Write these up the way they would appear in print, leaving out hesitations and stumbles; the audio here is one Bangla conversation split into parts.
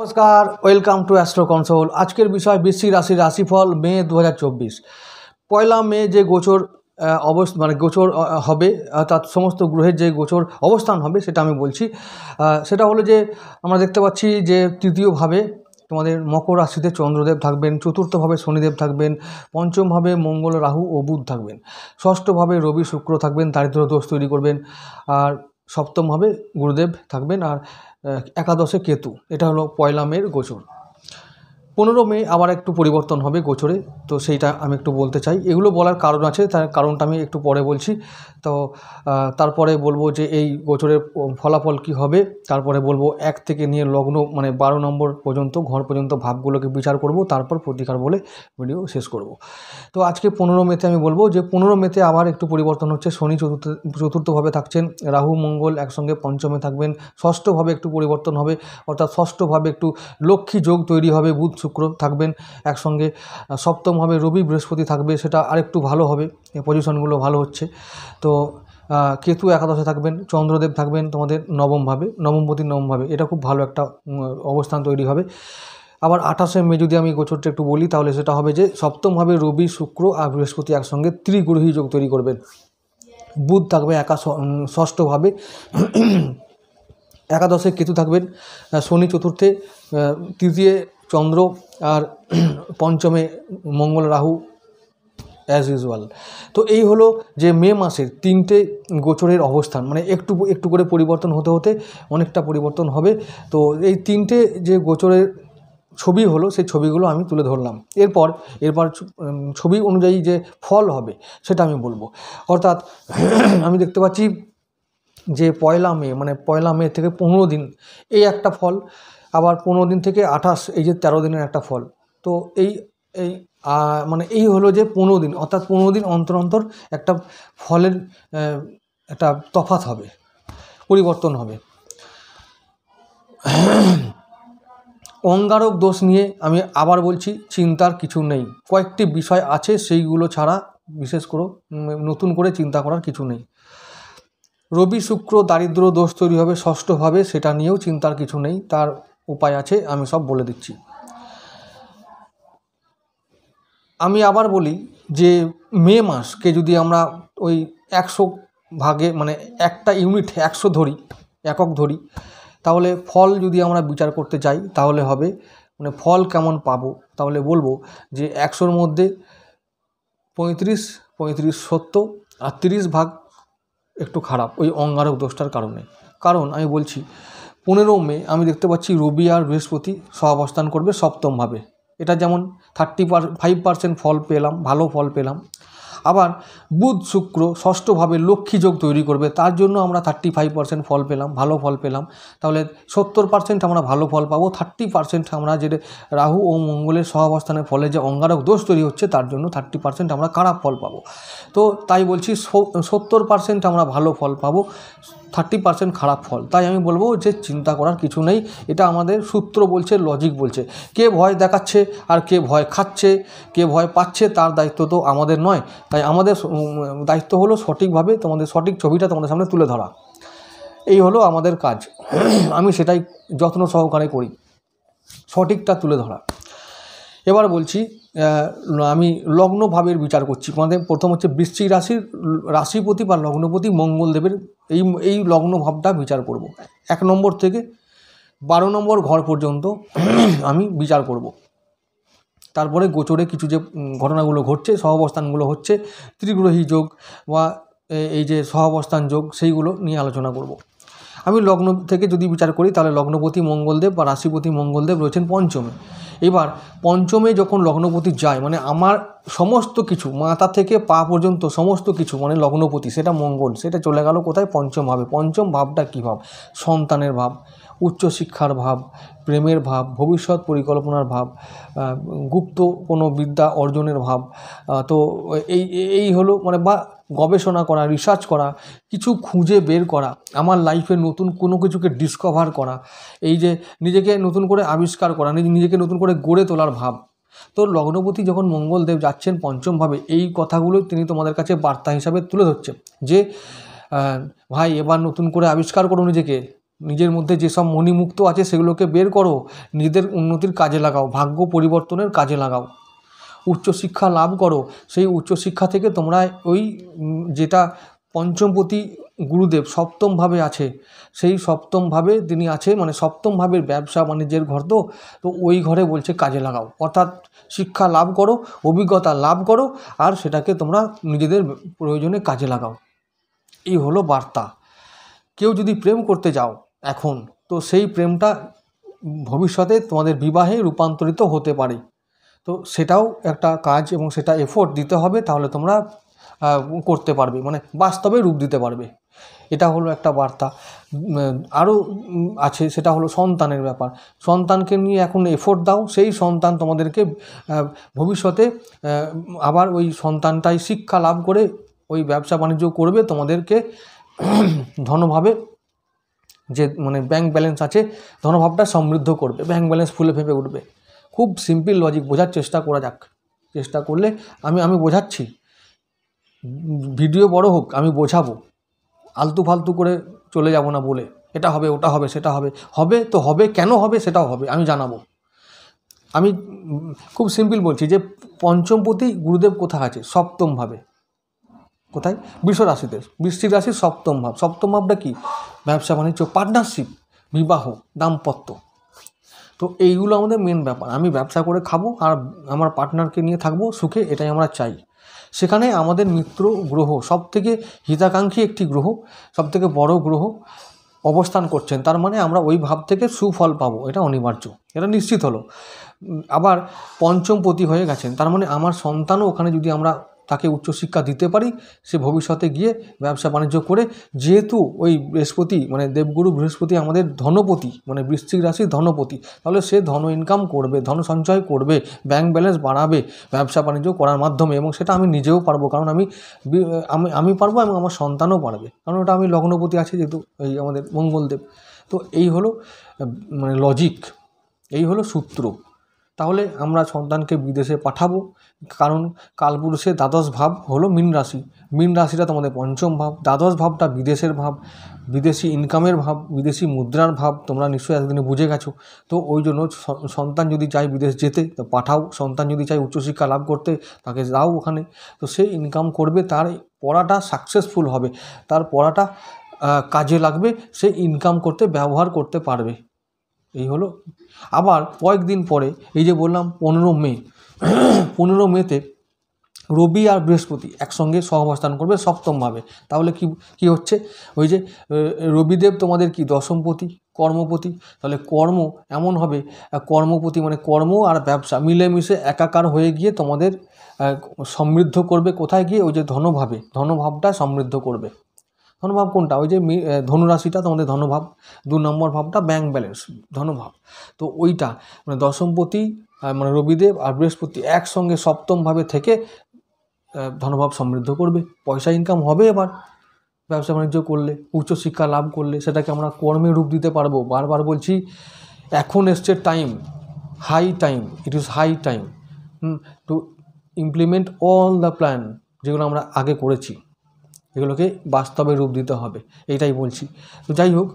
नमस्कार वेलकम टू एस्ट्रो कन्सोल। आजकेर विषय बृश्चिक राशि राशिफल मे 2024 पयला मे जे गोचर अवस्था মানে গোচর হবে অর্থাৎ সমস্ত গ্রহের যে গোচর অবস্থান হবে সেটা আমি বলছি। সেটা হলো যে আমরা দেখতে পাচ্ছি যে তৃতীয়ভাবে তোমাদের মকর রাশিতে চন্দ্রদেব থাকবেন, চতুর্থভাবে শনিদেব থাকবেন, পঞ্চমভাবে মঙ্গল রাহু ও বুধ থাকবেন, ষষ্ঠভাবে রবি শুক্র থাকবেন, দারিদ্র দোষ তৈরি করবেন, আর সপ্তমভাবে গুরুদেব থাকবেন, আর একাদশে কেতু। এটা হলো পয়লা মের গোচর। 15 মে আবার একটু পরিবর্তন হবে গোচরে, তো সেইটা আমি একটু বলতে চাই। এগুলো বলার কারণ আছে, তার কারণটা আমি একটু পরে বলছি। তো তারপরে বলবো যে এই গোচরের ফলাফল কি হবে, তারপরে বলবো 1 থেকে নিয়ে লগ্ন মানে 12 নম্বর পর্যন্ত ঘর পর্যন্ত ভাবগুলোকে বিচার করব, তারপর প্রতিকার বলে ভিডিও শেষ করব। তো আজকে 15 মেতে আমি বলবো যে 15 মেতে আবার একটু পরিবর্তন হচ্ছে। শনি চতুর্থভাবে থাকছেন, রাহু মঙ্গল একসঙ্গে পঞ্চমে থাকবেন, ষষ্ঠভাবে একটু পরিবর্তন হবে, অর্থাৎ ষষ্ঠভাবে একটু লক্ষ্মী যোগ তৈরি হবে, বুধ শুক্র থাকবেন একসঙ্গে, সপ্তমভাবে রবি বৃহস্পতি থাকবে, সেটা আরেকটু ভালো হবে, এই পজিশনগুলো ভালো হচ্ছে। তো কেতু একাদশে থাকবেন, চন্দ্রদেব থাকবেন তোমাদের নবমভাবে, নবমপতির নবমভাবে, এটা খুব ভালো একটা অবস্থান তৈরি হবে। আবার 28শে মে যদি আমি গোচরটা একটু বলি তাহলে সেটা হবে যে সপ্তমভাবে রবি শুক্র আর বৃহস্পতি একসঙ্গে ত্রিগ্রহী যোগ তৈরি করবেন, বুধ থাকবে ষষ্ঠভাবে, একাদশে কেতু থাকবেন, শনি চতুর্থে, তৃতীয় চন্দ্র, আর পঞ্চমে মঙ্গল রাহু অ্যাজ ইউজুয়াল। তো এই হলো যে মে মাসের 3টে গোচরের অবস্থান, মানে একটু একটু করে পরিবর্তন হতে হতে অনেকটা পরিবর্তন হবে। তো এই 3টে যে গোচরের ছবি হলো সেই ছবিগুলো আমি তুলে ধরলাম। এরপর ছবি অনুযায়ী যে ফল হবে সেটা আমি বলবো। অর্থাৎ আমি দেখতে পাচ্ছি যে পয়লা মে মানে পয়লা মে থেকে 15 দিন এই একটা ফল, আবার 15 দিন থেকে 28 এই যে 13 দিনের একটা ফল। তো এই মানে এই হলো যে 15 দিন, অর্থাৎ 15 দিন অন্তর অন্তর একটা ফলের একটা তফাৎ হবে, পরিবর্তন হবে। অঙ্গারক দোষ নিয়ে আমি আবার বলছি চিন্তার কিছু নেই, কয়েকটি বিষয় আছে সেইগুলো ছাড়া বিশেষ করে নতুন করে চিন্তা করার কিছু নেই। রবি শুক্র দারিদ্র দোষ তৈরি হবে ষষ্ঠভাবে, সেটা নিয়েও চিন্তার কিছু নেই, তার উপায় আছে, আমি সব বলে দিচ্ছি। আমি আবার বলি যে মে মাসকে যদি আমরা ওই 100 ভাগে মানে একটা ইউনিট 100 ধরি, একক ধরি, তাহলে ফল যদি আমরা বিচার করতে চাই তাহলে হবে মানে ফল কেমন পাবো, তাহলে বলবো যে 100-র মধ্যে 35, 70 আর 30 ভাগ একটু খারাপ ওই অঙ্গারক দোষটার কারণে। কারণ আমি বলছি 15 মে আমি দেখতে পাচ্ছি রবি আর বৃহস্পতি সহাবস্থান করবে সপ্তমভাবে, এটা যেমন 35% ফল পেলাম, ভালো ফল পেলাম। আবার বুধ শুক্র ষষ্ঠভাবে লক্ষ্মী যোগ তৈরি করবে, তার জন্য আমরা 35% ফল পেলাম, ভালো ফল পেলাম। তাহলে 70% আমরা ভালো ফল পাবো, 30% আমরা যে রাহু ও মঙ্গলের সহাবস্থানের ফলে যে অঙ্গারক দোষ তৈরি হচ্ছে তার জন্য 30% আমরা খারাপ ফল পাবো। তো তাই বলছি 70% আমরা ভালো ফল পাবো, 30% খারাপ ফল। তাই আমি বলবো যে চিন্তা করার কিছু নেই, এটা আমাদের সূত্র বলছে, লজিক বলছে। কে ভয় দেখাচ্ছে আর কে ভয় খাচ্ছে, কে ভয় পাচ্ছে তার দায়িত্ব তো আমাদের নয়। তাই আমাদের দায়িত্ব হলো সঠিকভাবে তোমাদের সঠিক ছবিটা তোমাদের সামনে তুলে ধরা, এই হলো আমাদের কাজ। আমি সেটাই যত্ন সহকারে করি, সঠিকটা তুলে ধরা। এবার বলছি আমি লগ্নভাবের বিচার করছি। আমাদের প্রথম হচ্ছে বৃশ্চিক রাশির রাশিপতি বা লগ্নপতি মঙ্গলদেবের এই লগ্নভাবটা বিচার করব। 1 নম্বর থেকে 12 নম্বর ঘর পর্যন্ত আমি বিচার করব। তারপরে গোচরে কিছু যে ঘটনাগুলো ঘটছে, সহাবস্থানগুলো হচ্ছে, ত্রিগ্রহী যোগ বা এই যে সহাবস্থান যোগ, সেইগুলো নিয়ে আলোচনা করব। আমি লগ্ন থেকে যদি বিচার করি তাহলে লগ্নপতি মঙ্গলদেব বা রাশিপতি মঙ্গলদেব রয়েছেন পঞ্চমে। এবার পঞ্চমে যখন লগ্নপতি যায় মানে আমার সমস্ত কিছু মাথা থেকে পা পর্যন্ত সমস্ত কিছু মানে লগ্নপতি, সেটা মঙ্গল, সেটা চলে গেল কোথায়? পঞ্চম ভাবে। পঞ্চম ভাবটা কী ভাব? সন্তানের ভাব, উচ্চশিক্ষার ভাব, প্রেমের ভাব, ভবিষ্যৎ পরিকল্পনার ভাব, গুপ্ত কোনো বিদ্যা অর্জনের ভাব। তো এই হলো মানে বা গবেষণা করা, রিসার্চ করা, কিছু খুঁজে বের করা, আমার লাইফে নতুন কোনো কিছুকে ডিসকভার করা, এই যে নিজেকে নতুন করে আবিষ্কার করা, নিজেকে নতুন করে গড়ে তোলার ভাব। তো লগ্নপতি যখন মঙ্গলদেব যাচ্ছেন পঞ্চমভাবে, এই কথাগুলো তিনি তোমাদের কাছে বার্তা হিসাবে তুলে ধরছেন যে ভাই এবার নতুন করে আবিষ্কার করো নিজেকে, নিজের মধ্যে যেসব মণিমুক্ত আছে সেগুলোকে বের করো, নিজেদের উন্নতির কাজে লাগাও, ভাগ্য পরিবর্তনের কাজে লাগাও। উচ্চশিক্ষা লাভ করো, সেই উচ্চশিক্ষা থেকে তোমরা ওই যেটা পঞ্চমপতি গুরুদেব সপ্তমভাবে আছে, সেই সপ্তমভাবে তিনি আছে, মানে সপ্তমভাবের ব্যবসা বাণিজ্যের ঘর, তো ওই ঘরে বলছে কাজে লাগাও। অর্থাৎ শিক্ষা লাভ করো, অভিজ্ঞতা লাভ করো, আর সেটাকে তোমরা নিজেদের প্রয়োজনে কাজে লাগাও। এই হলো বার্তা। কেউ যদি প্রেম করতে যাও এখন, তো সেই প্রেমটা ভবিষ্যতে তোমাদের বিবাহে রূপান্তরিত হতে পারে। তো সেটাও একটা কাজ এবং সেটা এফোর্ট দিতে হবে, তাহলে তোমরা করতে পারবে, মানে বাস্তবে রূপ দিতে পারবে। এটা হলো একটা বার্তা। আরও আছে, সেটা হলো সন্তানের ব্যাপার। সন্তানকে নিয়ে এখন এফোর্ট দাও, সেই সন্তান তোমাদেরকে ভবিষ্যতে আবার ওই সন্তানটাই শিক্ষা লাভ করে ওই ব্যবসা বাণিজ্য করবে, তোমাদেরকে ধনভাবে যে মানে ব্যাংক ব্যালেন্স আছে, ধনভাবটা সমৃদ্ধ করবে, ব্যাংক ব্যালেন্স ফুলে ফেঁপে উঠবে। খুব সিম্পল লজিক, বোঝার চেষ্টা করা যাক। চেষ্টা করলে আমি বোঝাচ্ছি, ভিডিও বড় হোক, আমি বোঝাবো, আলতু ফালতু করে চলে যাব না বলে এটা হবে ওটা হবে সেটা হবে। হবে তো হবে, কেন হবে সেটাও হবে, আমি জানাবো। আমি খুব সিম্পল বলছি যে পঞ্চমপতি গুরুদেব কোথায় আছে? সপ্তমভাবে। কোথায়? বৃষ রাশিতে, বৃশ্চিক রাশির সপ্তম ভাব। সপ্তম ভাবটা কি? ব্যবসা বাণিজ্য, পার্টনারশিপ, বিবাহ, দাম্পত্য। তো এইগুলো আমাদের মেন ব্যাপার। আমি ব্যবসা করে খাবো আর আমার পার্টনারকে নিয়ে থাকবো সুখে, এটাই আমরা চাই। সেখানে আমাদের মিত্র গ্রহ, সবথেকে হিতাকাঙ্ক্ষী একটি গ্রহ, সবথেকে বড় গ্রহ অবস্থান করছেন, তার মানে আমরা ওই ভাব থেকে সুফল পাবো, এটা অনিবার্য, এটা নিশ্চিত হলো। আবার পঞ্চমপতি হয়ে গেছেন, তার মানে আমার সন্তানও ওখানে যদি আমরা তাকে উচ্চশিক্ষা দিতে পারি, সে ভবিষ্যতে গিয়ে ব্যবসা বাণিজ্য করে, যেহেতু ওই বৃহস্পতি মানে দেবগুরু বৃহস্পতি আমাদের ধনপতি, মানে বৃশ্চিক রাশির ধনপতি, তাহলে সে ধন ইনকাম করবে, ধন সঞ্চয় করবে, ব্যাংক ব্যালেন্স বাড়াবে ব্যবসা বাণিজ্য করার মাধ্যমে, এবং সেটা আমি নিজেও পারবো, কারণ আমি পারবো এবং আমার সন্তানও পারবে, কারণ ওটা আমি লগ্নপতি আছে যেহেতু এই আমাদের মঙ্গলদেব। তো এই হলো মানে লজিক, এই হলো সূত্র। তাহলে আমরা সন্তানকে বিদেশে পাঠাবো, কারণ কালপুরুষের দ্বাদশ ভাব হলো মীন রাশি। মীন রাশিটা তোমাদের পঞ্চম ভাব, দ্বাদশ ভাবটা বিদেশের ভাব, বিদেশি ইনকামের ভাব, বিদেশি মুদ্রার ভাব। তোমরা নিশ্চয়ই এতদিনে বুঝে গেছো। তো ওই জন্য সন্তান যদি চায় বিদেশ যেতে, তো পাঠাও। সন্তান যদি চায় উচ্চশিক্ষা লাভ করতে, তাকে যাও ওখানে। তো সে ইনকাম করবে, তার পড়াটা সাকসেসফুল হবে, তার পড়াটা কাজে লাগবে, সে ইনকাম করতে ব্যবহার করতে পারবে। এই হলো। আবার কয়েকদিন পরে, এই যে বললাম 15 মে, 15 মেতে রবি আর বৃহস্পতি একসঙ্গে সহাবস্থান করবে সপ্তমভাবে। তাহলে কি হচ্ছে? ওই যে রবিদেব তোমাদের কি দশমপতি, কর্মপতি। তাহলে কর্ম এমন হবে, কর্মপতি মানে কর্ম আর ব্যবসা মিলেমিশে একাকার হয়ে গিয়ে তোমাদের সমৃদ্ধ করবে। কোথায় গিয়ে? ওই যে ধনভাবে, ধনভাবটা সমৃদ্ধ করবে। ধনভাব কোনটা? ওই যে ধনুরাশিটা তোমাদের ধনভাব, 2 নম্বর ভাবটা ব্যাংক ব্যালেন্স, ধনভাব। তো ওইটা মানে দশমপতি মানে রবিদেব আর বৃহস্পতি একসঙ্গে সপ্তমভাবে থেকে ধনভাব সমৃদ্ধ করবে, পয়সা ইনকাম হবে। এবার ব্যবসা বাণিজ্য করলে, উচ্চশিক্ষা লাভ করলে, সেটাকে আমরা কর্মে রূপ দিতে পারবো। বারবার বলছি, এখন এসছে time, high time, it is high time to implement all the plan যেগুলো আমরা আগে করেছি, এগুলোকে বাস্তবে রূপ দিতে হবে, এইটাই বলছি। তো যাই হোক,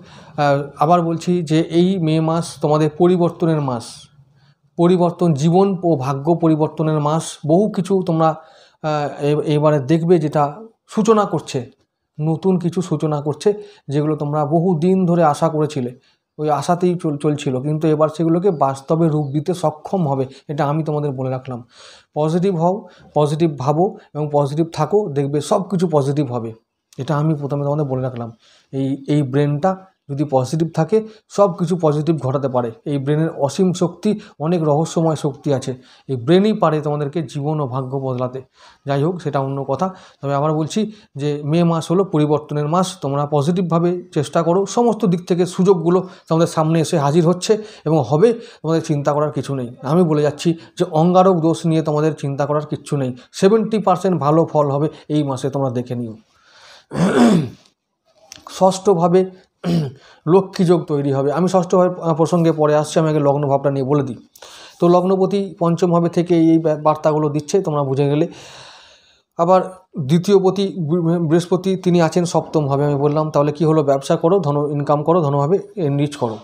আবার বলছি যে এই মে মাস তোমাদের পরিবর্তনের মাস, পরিবর্তন, জীবন ও ভাগ্য পরিবর্তনের মাস। বহু কিছু তোমরা এবারে দেখবে যেটা সূচনা করছে, নতুন কিছু সূচনা করছে, যেগুলো তোমরা বহু দিন ধরে আশা করেছিলে, ওই আশাতেই চলছিল, কিন্তু এবার সেগুলোকে বাস্তবে রূপ দিতে সক্ষম হবে, এটা আমি তোমাদের বলে রাখলাম। পজিটিভ হও, পজিটিভ ভাবো এবং পজিটিভ থাকো, দেখবে সব কিছু পজিটিভ হবে, এটা আমি প্রথমে তোমাদের বলে রাখলাম। এই ব্রেনটা যদি পজিটিভ থাকে, সব কিছু পজিটিভ ঘটাতে পারে। এই ব্রেনের অসীম শক্তি, অনেক রহস্যময় শক্তি আছে, এই ব্রেনই পারে তোমাদেরকে জীবন ও ভাগ্য বদলাতে। যাই হোক, সেটা অন্য কথা। তবে আবার বলছি যে মে মাস হলো পরিবর্তনের মাস। তোমরা পজিটিভভাবে চেষ্টা করো, সমস্ত দিক থেকে সুযোগগুলো তোমাদের সামনে এসে হাজির হচ্ছে এবং হবে, তোমাদের চিন্তা করার কিছু নেই। আমি বলে যাচ্ছি যে অঙ্গারক দোষ নিয়ে তোমাদের চিন্তা করার কিচ্ছু নেই, 70% ভালো ফল হবে এই মাসে, তোমরা দেখে নিও। ষষ্ঠভাবে লক্ষ্মী যোগ তৈরি হবে। আমি ষষ্ঠভাবে প্রসঙ্গে পরে আসছি, আমি আগে লগ্ন ভাবটা নিয়ে বলে দিই। তো লগ্নপতি পঞ্চমভাবে থেকে এই বার্তাগুলো দিচ্ছে, তোমরা বুঝে গেলে। আবার দ্বিতীয়পতি বৃহস্পতি তিনি আছেন সপ্তমভাবে, আমি বললাম। তাহলে কি হলো, ব্যবসা করো, ধন ইনকাম করো, ধনভাবে এনরিচ করো।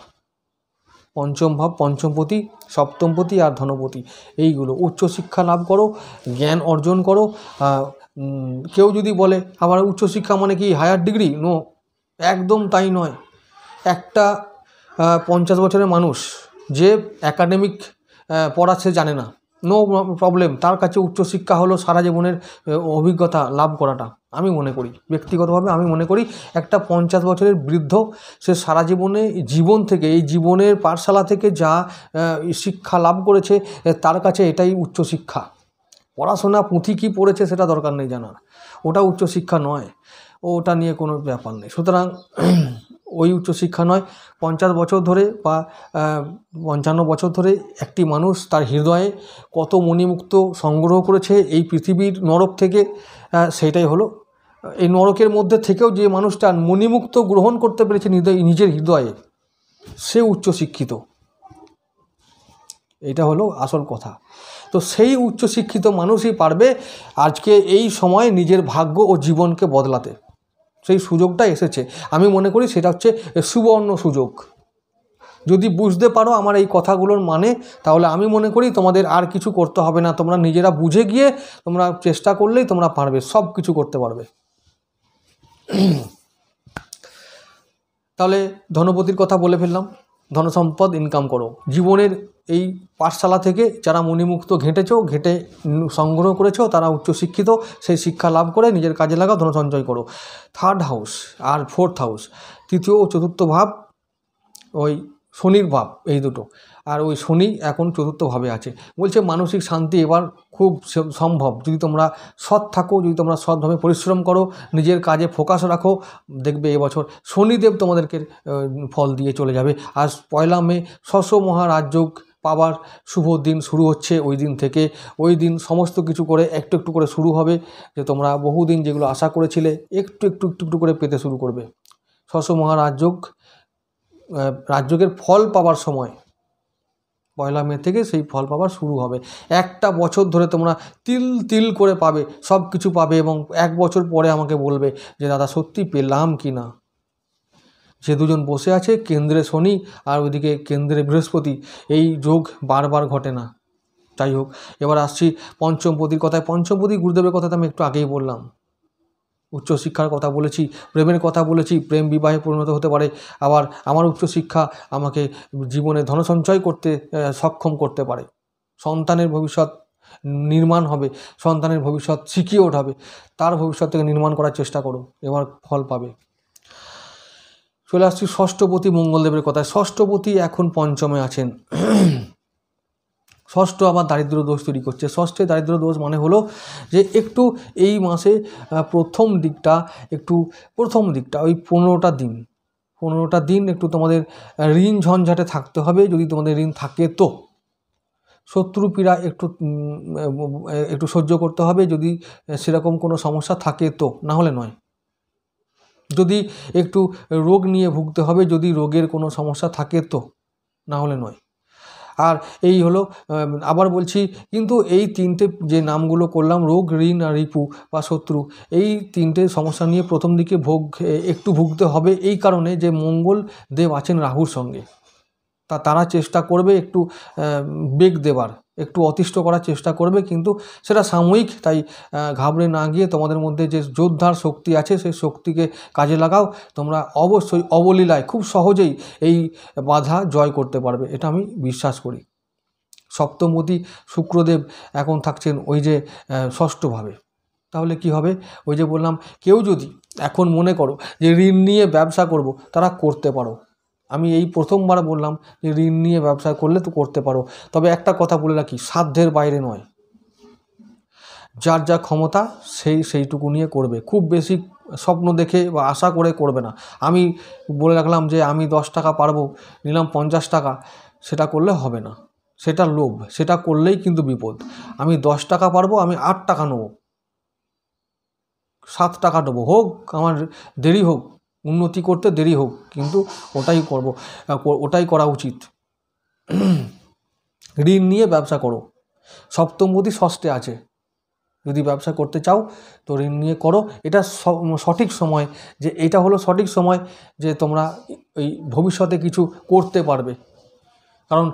পঞ্চম ভাব, পঞ্চমপতি, সপ্তমপতি আর ধনপতি, এইগুলো। উচ্চশিক্ষা লাভ করো, জ্ঞান অর্জন করো। কেউ যদি বলে আবার উচ্চশিক্ষা মানে কি হায়ার ডিগ্রি, নো, একদম তাই নয়। একটা 50 বছরের মানুষ যে একাডেমিক পড়া সে জানে না, নো প্রবলেম, তার কাছে উচ্চশিক্ষা হলো সারা জীবনের অভিজ্ঞতা লাভ করাটা। আমি মনে করি, ব্যক্তিগতভাবে আমি মনে করি একটা 50 বছরের বৃদ্ধ সে সারা জীবন থেকে, এই জীবনের পাঠশালা থেকে যা শিক্ষা লাভ করেছে, তার কাছে এটাই উচ্চশিক্ষা। পড়াশোনা পুঁথি কী পড়েছে সেটা দরকার নেই জানার, ওটা উচ্চশিক্ষা নয়, ওটা নিয়ে কোনো ব্যাপার নেই। সুতরাং ওই উচ্চশিক্ষা নয়। 50 বছর ধরে বা 55 বছর ধরে একটি মানুষ তার হৃদয়ে কত মণিমুক্ত সংগ্রহ করেছে এই পৃথিবীর নরক থেকে, সেইটাই হলো, এই নরকের মধ্যে থেকেও যে মানুষটা মণিমুক্ত গ্রহণ করতে পেরেছে নিজের হৃদয়ে, সে উচ্চশিক্ষিত। এটা হলো আসল কথা। তো সেই উচ্চশিক্ষিত মানুষই পারবে আজকে এই সময় নিজের ভাগ্য ও জীবনকে বদলাতে। সেই সুযোগটা এসেছে, আমি মনে করি সেটা হচ্ছে সুবর্ণ সুযোগ। যদি বুঝতে পারো আমার এই কথাগুলোর মানে, তাহলে আমি মনে করি তোমাদের আর কিছু করতে হবে না। তোমরা নিজেরা বুঝে গিয়ে তোমরা চেষ্টা করলেই তোমরা পারবে, সব কিছু করতে পারবে। তাহলে ধনপতির কথা বলে ফেললাম। ধনসম্পদ ইনকাম করো। জীবনের এই পাঠশালা থেকে যারা মণিমুক্ত ঘেঁটে সংগ্রহ করেছো, তারা উচ্চশিক্ষিত, সেই শিক্ষা লাভ করে নিজের কাজে লাগাও, ধন সঞ্চয় করো। থার্ড হাউস আর ফোর্থ হাউস, তৃতীয় ও চতুর্থ ভাব ওই শনির ভাব, এই দুটো। আর ওই শনি এখন চতুর্থভাবে আছে। বলছে মানসিক শান্তি এবার খুব সম্ভব যদি তোমরা সৎ থাকো, যদি তোমরা সৎভাবে পরিশ্রম করো, নিজের কাজে ফোকাস রাখো, দেখবে এবছর শনিদেব তোমাদেরকে ফল দিয়ে চলে যাবে। আর 1 মে শশ মহারাজযোগ পাবার শুভ দিন শুরু হচ্ছে ওই দিন থেকে। ওই দিন সমস্ত কিছু করে একটু একটু করে শুরু হবে, যে তোমরা বহুদিন যেগুলো আশা করেছিলে একটু একটু একটু একটু করে পেতে শুরু করবে। শশ মহারাজযোগ, রাজযোগের ফল পাবার সময় 1 মে থেকে সেই ফল পাবার শুরু হবে। একটা বছর ধরে তোমরা তিল তিল করে পাবে, সব কিছু পাবে, এবং 1 বছর পরে আমাকে বলবে যে দাদা সত্যি পেলাম কি না। যে দুজন বসে আছে, কেন্দ্রে শনি আর ওইদিকে কেন্দ্রে বৃহস্পতি, এই যোগ বারবার ঘটে না। যাই হোক, এবার আসছি পঞ্চমপতির কথায়। পঞ্চমপতি গুরুদেবের কথা তো আমি একটু আগেই বললাম। উচ্চশিক্ষার কথা বলেছি, প্রেমের কথা বলেছি, প্রেম বিবাহে পরিণত হতে পারে। আবার আমার উচ্চশিক্ষা আমাকে জীবনে ধনসঞ্চয় করতে সক্ষম করতে পারে। সন্তানের ভবিষ্যৎ নির্মাণ হবে, সন্তানের ভবিষ্যৎ সিকিউরড হবে, তার ভবিষ্যৎ থেকে নির্মাণ করার চেষ্টা করো, এবার ফল পাবে। চলে আসছি ষষ্ঠপতি মঙ্গলদেবের কথায়। ষষ্ঠপতি এখন পঞ্চমে আছেন। ষষ্ঠ আবার দারিদ্র দোষ তৈরি করছে। ষষ্ঠে দারিদ্র দোষ মানে হলো যে একটু এই মাসে প্রথম দিকটা ওই 15টা দিন একটু তোমাদের ঋণ ঝঞ্ঝাটে থাকতে হবে। যদি তোমাদের ঋণ থাকে তো শত্রু পীড়া একটু সহ্য করতে হবে, যদি সেরকম কোনো সমস্যা থাকে তো, না হলে নয়। যদি একটু রোগ নিয়ে ভুগতে হবে, যদি রোগের কোনো সমস্যা থাকে তো, না হলে নয়। আর এই হলো, আবার বলছি, কিন্তু এই 3টে যে নামগুলো করলাম, রোগ, ঋণ আর রিপু বা শত্রু, এই 3টে সমস্যা নিয়ে প্রথম দিকে একটু ভুগতে হবে। এই কারণে যে মঙ্গল দেব আছেন রাহুর সঙ্গে, তারা চেষ্টা করবে একটু বেগ দেবার, একটু অতিষ্ঠ করার চেষ্টা করবে, কিন্তু সেটা সাময়িক। তাই ঘাবড়ে না গিয়ে তোমাদের মধ্যে যে যোদ্ধার শক্তি আছে সেই শক্তিকে কাজে লাগাও। তোমরা অবশ্যই অবলীলায় খুব সহজেই এই বাধা জয় করতে পারবে, এটা আমি বিশ্বাস করি। সপ্তমপতি শুক্রদেব এখন থাকছেন ওই যে ষষ্ঠভাবে। তাহলে কি হবে? ওই যে বললাম, কেউ যদি এখন মনে করো যে ঋণ নিয়ে ব্যবসা করব, তারা করতে পারো। আমি এই প্রথমবার বললাম যে ঋণ নিয়ে ব্যবসা করলে তো করতে পারো, তবে একটা কথা বলে রাখি, সাধ্যের বাইরে নয়। যার যা ক্ষমতা সেইটুকু নিয়ে করবে, খুব বেশি স্বপ্ন দেখে বা আশা করে করবে না। আমি বলে রাখলাম যে আমি 10 টাকা পারবো, নিলাম 50 টাকা, সেটা করলে হবে না, সেটা লোভ, সেটা করলেই কিন্তু বিপদ। আমি 10 টাকা পারবো, আমি 8 টাকা নেবো, 7 টাকা নেবো, হোক আমার দেরি হোক, উন্নতি করতে দেরি হোক, কিন্তু ওটাই করব, ওটাই করা উচিত। ঋণ নিয়ে ব্যবসা করো। সপ্তমপতি ষষ্ঠে আছে, যদি ব্যবসা করতে চাও তো ঋণ নিয়ে করো। এটা সঠিক সময়, যে এটা হলো সঠিক সময় যে তোমরা ওই ভবিষ্যতে কিছু করতে পারবে। কারণ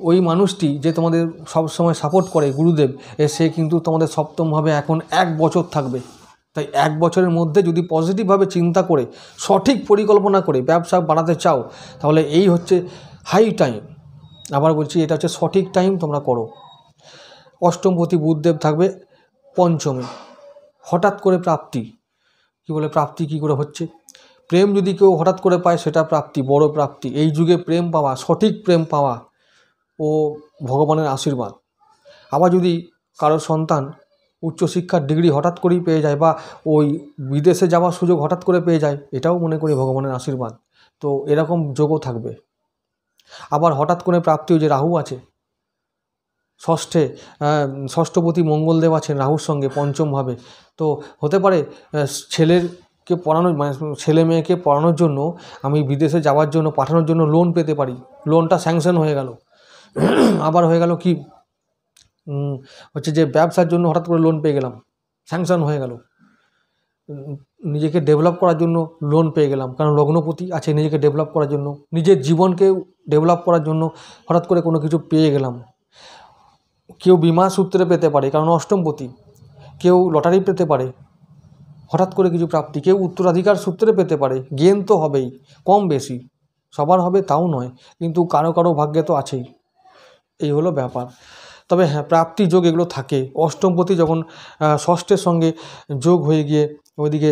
ওই মানুষটি যে তোমাদের সব সময় সাপোর্ট করে, গুরুদেব, সে কিন্তু তোমাদের সপ্তমভাবে এখন 1 বছর থাকবে। তাই 1 বছরের মধ্যে যদি পজিটিভভাবে চিন্তা করে সঠিক পরিকল্পনা করে ব্যবসা বাড়াতে চাও, তাহলে এই হচ্ছে হাই টাইম। আবার বলছি, এটা হচ্ছে সঠিক টাইম, তোমরা করো। অষ্টমপতি বুধদেব থাকবে পঞ্চমে। হঠাৎ করে প্রাপ্তি, কি বলে প্রাপ্তি কী করে হচ্ছে? প্রেম যদি কেউ হঠাৎ করে পায় সেটা প্রাপ্তি, বড় প্রাপ্তি। এই যুগে প্রেম পাওয়া, সঠিক প্রেম পাওয়া ও ভগবানের আশীর্বাদ। আবার যদি কারোর সন্তান উচ্চশিক্ষার ডিগ্রি হঠাৎ করেই পেয়ে যায়, বা ওই বিদেশে যাওয়ার সুযোগ হঠাৎ করে পেয়ে যায়, এটাও মনে করি ভগবানের আশীর্বাদ। তো এরকম যোগও থাকবে। আবার হঠাৎ করে প্রাপ্তি, যে রাহু আছে ষষ্ঠপতি মঙ্গলদেব আছেন রাহুর সঙ্গে পঞ্চমভাবে, তো হতে পারে ছেলেকে পড়ানোর, মানে ছেলে মেয়েকে পড়ানোর জন্য আমি বিদেশে যাওয়ার জন্য, পাঠানোর জন্য লোন পেতে পারি। লোনটা স্যাংশন হয়ে গেল। আবার হয়ে গেল কি হচ্ছে যে ব্যবসার জন্য হঠাৎ করে লোন পেয়ে গেলাম, স্যাংশন হয়ে গেল। নিজেকে ডেভেলপ করার জন্য লোন পেয়ে গেলাম, কারণ লগ্নপতি আছে নিজেকে ডেভেলপ করার জন্য, নিজের জীবনকে ডেভেলপ করার জন্য হঠাৎ করে কোনো কিছু পেয়ে গেলাম। কেউ বিমা সূত্রে পেতে পারে, কারণ অষ্টমপতি। কেউ লটারি পেতে পারে, হঠাৎ করে কিছু প্রাপ্তি। কেউ উত্তরাধিকার সূত্রে পেতে পারে। গেন তো হবেই, কম বেশি, সবার হবে তাও নয়, কিন্তু কারো কারো ভাগ্যে তো আছেই। এই হলো ব্যাপার। তবে হ্যাঁ, প্রাপ্তি যোগ এগুলো থাকে। অষ্টমপতি যখন ষষ্ঠের সঙ্গে যোগ হয়ে গিয়ে ওইদিকে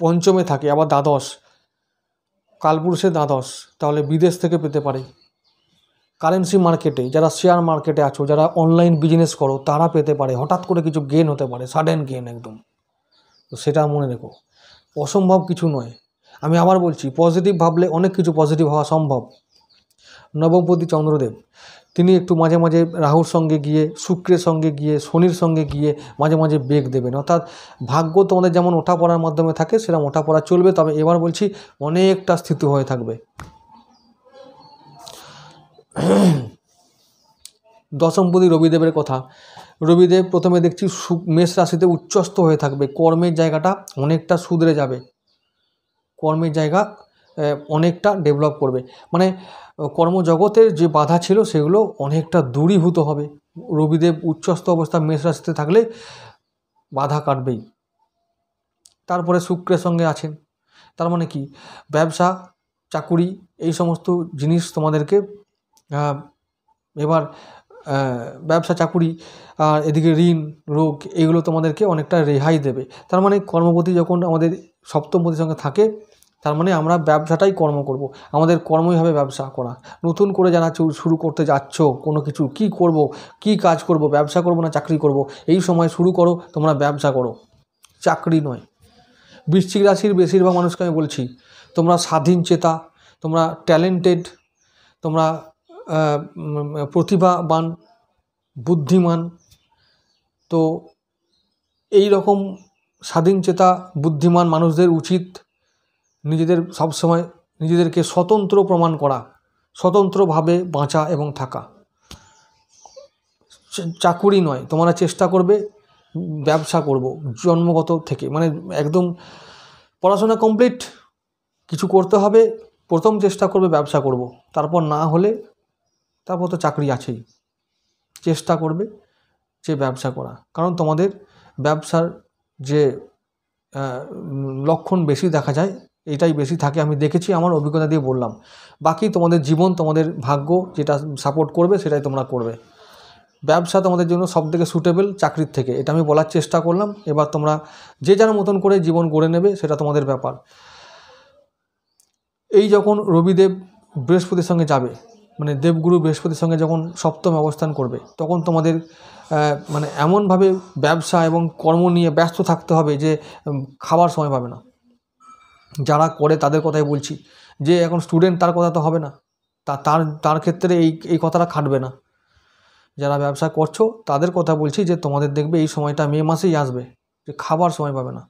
পঞ্চমে থাকে, আবার দ্বাদশ, কালপুরুষের দ্বাদশ, তাহলে বিদেশ থেকে পেতে পারে। কারেন্সি মার্কেটে যারা শেয়ার মার্কেটে আছো, যারা অনলাইন বিজনেস করো, তারা পেতে পারে। হঠাৎ করে কিছু গেন হতে পারে, সাডেন গেন একদম। তো সেটা মনে রেখো, অসম্ভব কিছু নয়। আমি আবার বলছি, পজিটিভ ভাবলে অনেক কিছু পজিটিভ হওয়া সম্ভব। নবমপতি চন্দ্রদেব, তিনি একটু মাঝে মাঝে রাহুর সঙ্গে গিয়ে, শুক্রের সঙ্গে গিয়ে, শনির সঙ্গে গিয়ে মাঝে মাঝে বেগ দেবেন। অর্থাৎ ভাগ্য তোমাদের যেমন ওঠা পড়ার মাধ্যমে থাকে, সেরকম ওঠা পড়া চলবে। তবে এবার বলছি, অনেকটা স্থিতি হয়ে থাকবে। দশমপতি রবিদেবের কথা। রবিদেব প্রথমে দেখছি মেষ রাশিতে উচ্চস্থ হয়ে থাকবে। কর্মের জায়গাটা অনেকটা সুধরে যাবে, কর্মের জায়গা অনেকটা ডেভেলপ করবে। মানে কর্মজগতের যে বাধা ছিল সেগুলো অনেকটা দূরীভূত হবে। রবিদেব উচ্চস্থ অবস্থা মেষ রাশিতে থাকলে বাধা কাটবেই। তারপরে শুক্রের সঙ্গে আছেন, তার মানে কি, ব্যবসা, চাকুরি, এই সমস্ত জিনিস তোমাদেরকে এবার ব্যবসা, চাকুরি, আর এদিকে ঋণ, রোগ, এগুলো তোমাদেরকে অনেকটা রেহাই দেবে। তার মানে কর্মপতি যখন আমাদের সপ্তমপতির সঙ্গে থাকে, তার মানে আমরা ব্যবসাটাই কর্ম করব। আমাদের কর্মই হবে ব্যবসা করা। নতুন করে যারা শুরু করতে যাচ্ছ কোনো কিছু, কি করব, কি কাজ করব, ব্যবসা করব না চাকরি করব, এই সময় শুরু করো, তোমরা ব্যবসা করো, চাকরি নয়। বৃশ্চিক রাশির বেশিরভাগ মানুষকে আমি বলছি, তোমরা স্বাধীন চেতা, তোমরা ট্যালেন্টেড, তোমরা প্রতিভাবান, বুদ্ধিমান। তো এই রকম স্বাধীন চেতা, বুদ্ধিমান মানুষদের উচিত নিজেদের সবসময় নিজেদেরকে স্বতন্ত্র প্রমাণ করা, স্বতন্ত্রভাবে বাঁচা এবং থাকা। চাকুরি নয়, তোমরা চেষ্টা করবে ব্যবসা করব জন্মগত থেকে, মানে একদম পড়াশোনা কমপ্লিট, কিছু করতে হবে, প্রথম চেষ্টা করবে ব্যবসা করব, তারপর না হলে তারপর তো চাকরি আছেই। চেষ্টা করবে যে ব্যবসা করা, কারণ তোমাদের ব্যবসার যে লক্ষণ বেশি দেখা যায়, এটাই বেশি থাকে। আমি দেখেছি, আমার অভিজ্ঞতা দিয়ে বললাম। বাকি তোমাদের জীবন, তোমাদের ভাগ্য যেটা সাপোর্ট করবে সেটাই তোমরা করবে। ব্যবসা তোমাদের জন্য সবথেকে সুটেবল চাকরির থেকে, এটা আমি বলার চেষ্টা করলাম। এবার তোমরা যে যার মতন করে জীবন গড়ে নেবে, সেটা তোমাদের ব্যাপার। এই যখন রবিদেব বৃহস্পতির সঙ্গে যাবে, মানে দেবগুরু বৃহস্পতির সঙ্গে যখন সপ্তমে অবস্থান করবে, তখন তোমাদের মানে এমনভাবে ব্যবসা এবং কর্ম নিয়ে ব্যস্ত থাকতে হবে যে খাবার সময় পাবে না। যারা করে তাদের কথাই বলছি, যে এখন স্টুডেন্ট তার কথা তো হবে না, তার ক্ষেত্রে এই কথাটা খাটবে না। যারা ব্যবসা করছো তাদের কথা বলছি, যে তোমাদের দেখবে এই সময়টা মে মাসেই আসবে, যে খাবার সময় পাবে না।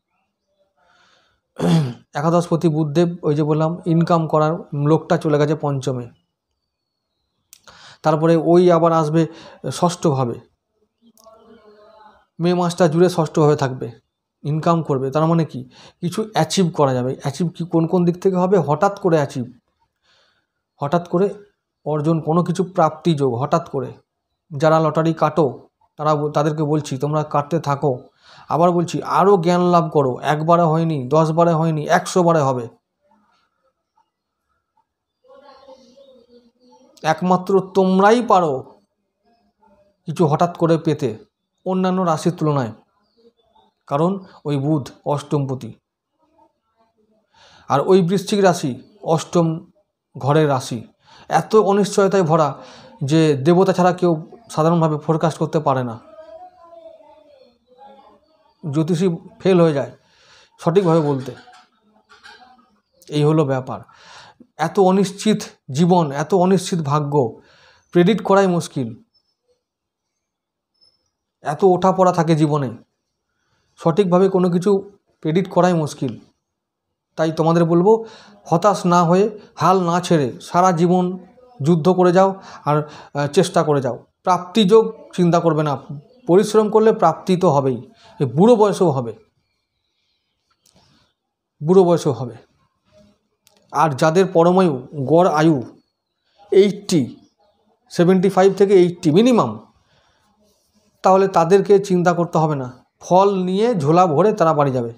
একাদশপতি বুধদেব, ওই যে বললাম ইনকাম করার লোকটা চলে গেছে পঞ্চমে, তারপরে ওই আবার আসবে ষষ্ঠভাবে। মে মাসটা জুড়ে ষষ্ঠভাবে থাকবে, ইনকাম করবে। তার মানে কি, কিছু অ্যাচিভ করা যাবে। অ্যাচিভ কি কোন কোন দিক থেকে হবে? হঠাৎ করে অ্যাচিভ, হঠাৎ করে অর্জন, কোনো কিছু প্রাপ্তিযোগ হঠাৎ করে। যারা লটারি কাটো তাদেরকে বলছি তোমরা কাটতে থাকো। আবার বলছি আরও জ্ঞান লাভ করো। একবারে হয়নি, 10 বারে হয়নি, 100 বারে হবে। একমাত্র তোমরাই পারো কিছু হঠাৎ করে পেতে অন্যান্য রাশির তুলনায়, কারণ ওই বুধ অষ্টমপতি, আর ওই বৃশ্চিক রাশি অষ্টম ঘরের রাশি। এত অনিশ্চয়তায় ভরা যে দেবতা ছাড়া কেউ সাধারণভাবে ফোরকাস্ট করতে পারে না। জ্যোতিষী ফেল হয়ে যায় সঠিকভাবে বলতে। এই হলো ব্যাপার। এত অনিশ্চিত জীবন, এত অনিশ্চিত ভাগ্য, প্রেডিক্ট করাই মুশকিল। এত ওঠাপড়া থাকে জীবনে, সঠিকভাবে কোনো কিছু প্রেডিক্ট করাই মুশকিল। তাই তোমাদের বলবো, হতাশ না হয়ে, হাল না ছেড়ে সারা জীবন যুদ্ধ করে যাও আর চেষ্টা করে যাও। প্রাপ্তিযোগ চিন্তা করবে না, পরিশ্রম করলে প্রাপ্তি তো হবেই। বুড়ো বয়সেও হবে, বুড়ো বয়সেও হবে। আর যাদের পরমায়ু, গড় আয়ু 80, 75 থেকে 80 মিনিমাম, তাহলে তাদেরকে চিন্তা করতে হবে না। ফল নিয়ে ঝোলা ভরে তারা বাড়ি যাবে।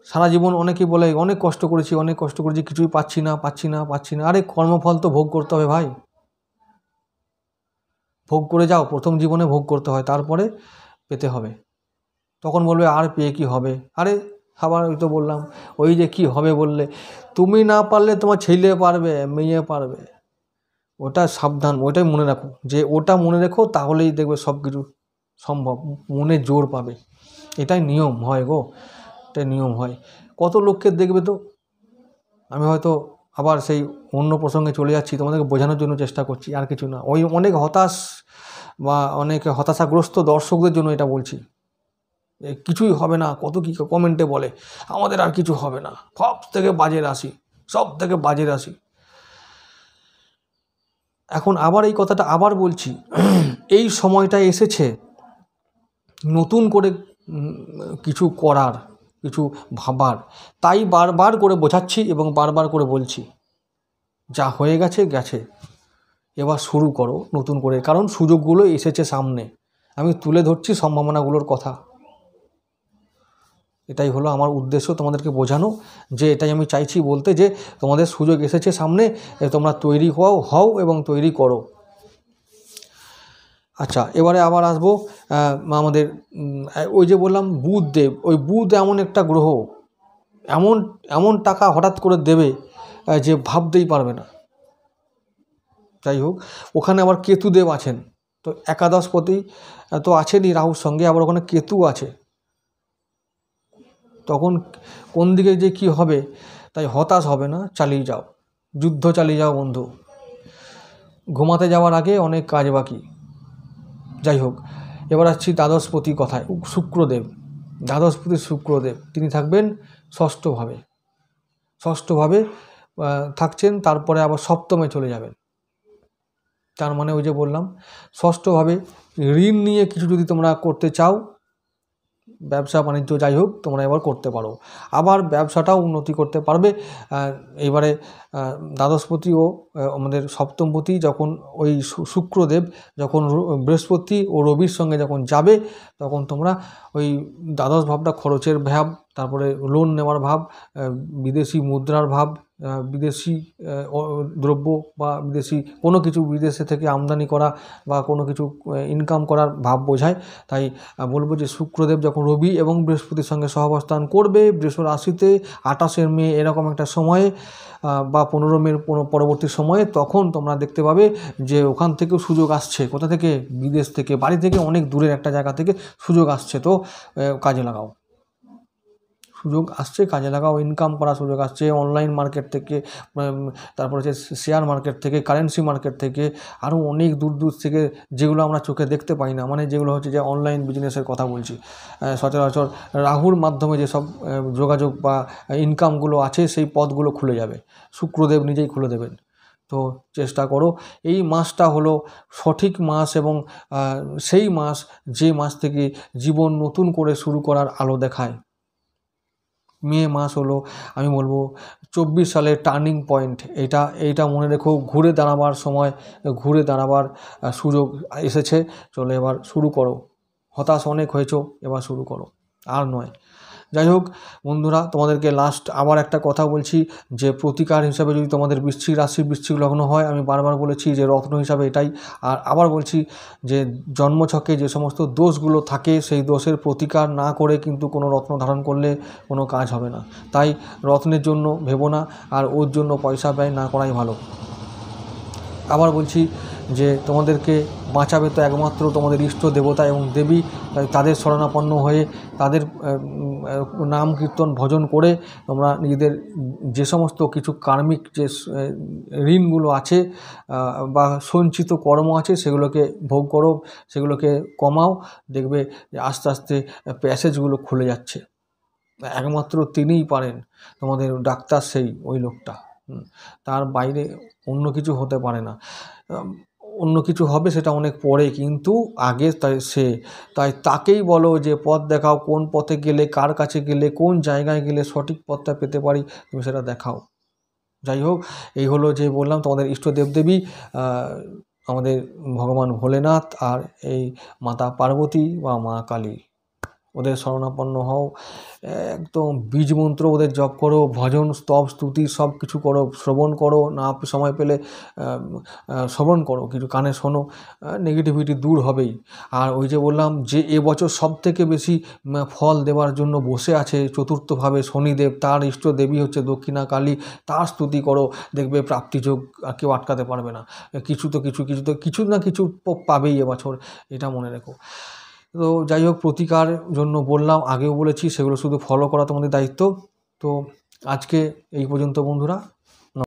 সারা জীবন অনেকেই বলে অনেক কষ্ট করেছি, অনেক কষ্ট করেছি, কিছুই পাচ্ছি না। আরে কর্মফল তো ভোগ করতে হবে ভাই। ভোগ করে যাও, প্রথম জীবনে ভোগ করতে হয়, তারপরে পেতে হবে। তখন বলবে আর পেয়ে কি হবে? আরে আবার ওই তো বললাম, ওই যে কি হবে বললে, তুমি না পারলে তোমার ছেলে পারবে, মেয়ে পারবে। ওটা সাবধান, ওইটাই মনে রাখো, যে ওটা মনে রেখো, তাহলেই দেখবে সব কিছু সম্ভব, মনে জোর পাবে। এটাই নিয়ম হয় গো, এটাই নিয়ম হয়। কত লোককে দেখবে তো, আমি হয়তো আবার সেই অন্য প্রসঙ্গে চলে যাচ্ছি, তোমাদেরকে বোঝানোর জন্য চেষ্টা করছি, আর কিছু না। ওই অনেক হতাশ বা অনেক হতাশাগ্রস্ত দর্শকদের জন্য এটা বলছি। কিছুই হবে না, কত কি কমেন্টে বলে আমাদের আর কিছু হবে না, সব থেকে বাজে রাশি, সব থেকে বাজে রাশি। এখন আবার এই কথাটা আবার বলছি, এই সময়টা এসেছে নতুন করে কিছু করার, কিছু ভাবার। তাই বারবার করে বোঝাচ্ছি এবং বারবার করে বলছি, যা হয়ে গেছে গেছে, এবার শুরু করো নতুন করে। কারণ সুযোগগুলো এসেছে সামনে, আমি তুলে ধরছি সম্ভাবনাগুলোর কথা। এটাই হলো আমার উদ্দেশ্য, তোমাদেরকে বোঝানো, যে এটাই আমি চাইছি বলতে, যে তোমাদের সুযোগ এসেছে সামনে, তোমরা তৈরি হও এবং তৈরি করো। আচ্ছা, এবারে আবার আসবো আমাদের ওই যে বললাম বুধ দেব। ওই বুধ এমন একটা গ্রহ, এমন টাকা হঠাৎ করে দেবে যে ভাবতেই পারবে না। যাই হোক, ওখানে আবার কেতুদেব আছেন, তো একাদশপতি তো আছেনই রাহুর সঙ্গে, আবার ওখানে কেতু আছে। তখন কোন দিকে যে কি হবে, তাই হতাশ হবে না, চালিয়ে যাও, যুদ্ধ চালিয়ে যাও বন্ধু। ঘুমাতে যাওয়ার আগে অনেক কাজ বাকি। যাই হোক, এবার আসছি দ্বাদশপতি কথায়। শুক্রদেব, দ্বাদশপতি শুক্রদেব, তিনি থাকবেন ষষ্ঠভাবে থাকছেন, তারপরে আবার সপ্তমে চলে যাবেন। তার মানে ওই যে বললাম, ষষ্ঠভাবে ঋণ নিয়ে কিছু যদি তোমরা করতে চাও, ব্যবসা বাণিজ্য যাই হোক, তোমরা এবার করতে পারো, আবার ব্যবসাটাও উন্নতি করতে পারবে। এবারে দ্বাদশপতি ও আমাদের সপ্তমপতি যখন ওই শুক্রদেব যখন বৃহস্পতি ও রবির সঙ্গে যখন যাবে, তখন তোমরা ওই দ্বাদশ ভাবটা খরচের ভাব, তারপরে লোন নেওয়ার ভাব, বিদেশি মুদ্রার ভাব, বিদেশি দ্রব্য বা বিদেশি কোনো কিছু বিদেশে থেকে আমদানি করা বা কোনো কিছু ইনকাম করার ভাব বোঝায়। তাই বলবো যে শুক্রদেব যখন রবি এবং বৃহস্পতির সঙ্গে সহাবস্থান করবে বৃষ রাশিতে 28শে মে এরকম একটা সময়ে বা 15 মের পরবর্তী সময়ে, তখন তোমরা দেখতে পাবে যে ওখান থেকেও সুযোগ আসছে। কোথা থেকে? বিদেশ থেকে, বাড়ি থেকে অনেক দূরের একটা জায়গা থেকে সুযোগ আসছে। তো কাজে লাগাও, সুযোগ আসছে, কাজে লাগাও। ইনকাম করার সুযোগ আসছে অনলাইন মার্কেট থেকে, তারপর হচ্ছে শেয়ার মার্কেট থেকে, কারেন্সি মার্কেট থেকে, আরও অনেক দূর থেকে, যেগুলো আমরা চোখে দেখতে পাই না, মানে যেগুলো হচ্ছে যে অনলাইন বিজনেসের কথা বলছি। সচরাচর রাহুর মাধ্যমে যেসব যোগাযোগ বা ইনকামগুলো আছে, সেই পথগুলো খুলে যাবে, শুক্রদেব নিজেই খুলে দেবেন। তো চেষ্টা করো। এই মাসটা হলো সঠিক মাস এবং সেই মাস যে মাস থেকে জীবন নতুন করে শুরু করার আলো দেখায়। মে মাস হলো আমি বলবো 24 সালের টার্নিং পয়েন্ট। এইটা মনে রেখো, ঘুরে দাঁড়াবার সময়, ঘুরে দাঁড়াবার সুযোগ এসেছে। চলো এবার শুরু করো। হতাশ অনেক হয়েছো, এবার শুরু করো, আর নয়। যাই হোক বন্ধুরা, তোমাদেরকে লাস্ট আবার একটা কথা বলছি যে প্রতিকার হিসাবে যদি তোমাদের বৃশ্চিক রাশি, বৃশ্চিক লগ্ন হয়, আমি বারবার বলেছি যে রত্ন হিসাবে এটাই। আর আবার বলছি যে জন্মছকে যে সমস্ত দোষগুলো থাকে সেই দোষের প্রতিকার না করে কিন্তু কোনো রত্ন ধারণ করলে কোনো কাজ হবে না। তাই রত্নের জন্য ভেবো না, আর ওর জন্য পয়সা ব্যয় না করাই ভালো। আবার বলছি যে তোমাদেরকে বাঁচাবে তো একমাত্র তোমাদের ইষ্ট দেবতা এবং দেবী। তাই তাদের শরণাপন্ন হয়ে তাদের নাম কীর্তন ভজন করে তোমরা নিজেদের যে সমস্ত কিছু কার্মিক যে ঋণগুলো আছে বা সঞ্চিত কর্ম আছে সেগুলোকে ভোগ করো, সেগুলোকে কমাও। দেখবে যে আস্তে আস্তে প্যাসেজগুলো খুলে যাচ্ছে। একমাত্র তিনিই পারেন, তোমাদের ডাক্তার সেই ওই লোকটা। তার বাইরে অন্য কিছু হতে পারে না। অন্য কিছু হবে সেটা অনেক পরে, কিন্তু আগে তাই তাকেই বলো যে পথ দেখাও, কোন পথে গেলে, কার কাছে গেলে, কোন জায়গায় গেলে সঠিক পথটা পেতে পারি, তুমি সেটা দেখাও। যাই হোক, এই হলো যে বললাম তোমাদের ইষ্ট দেবদেবী, আমাদের ভগবান ভোলেনাথ আর এই মাতা পার্বতী বা মা কালী। ওদের শরণাপন্ন হও, একদম বীজ মন্ত্র ওদের জপ করো, ভজন স্তব স্তুতি সব কিছু করো, শ্রবণ করো, না সময় পেলে শ্রবণ করো, কিছু কানে শোনো, নেগেটিভিটি দূর হবেই। আর ওই যে বললাম যে এবছর সব থেকে বেশি ফল দেওয়ার জন্য বসে আছে চতুর্থভাবে শনিদেব, তার ইষ্ট দেবী হচ্ছে দক্ষিণা কালী, তার স্তুতি করো, দেখবে প্রাপ্তিযোগ আর কেউ আটকাতে পারবে না। কিছু না কিছু পাবেই এবছর, এটা মনে রেখো। তো যাই হোক, প্রতিকার জন্য বললাম, আগেও বলেছি, সেগুলো শুধু ফলো করা তোমাদের দায়িত্ব। তো আজকে এই পর্যন্ত বন্ধুরা।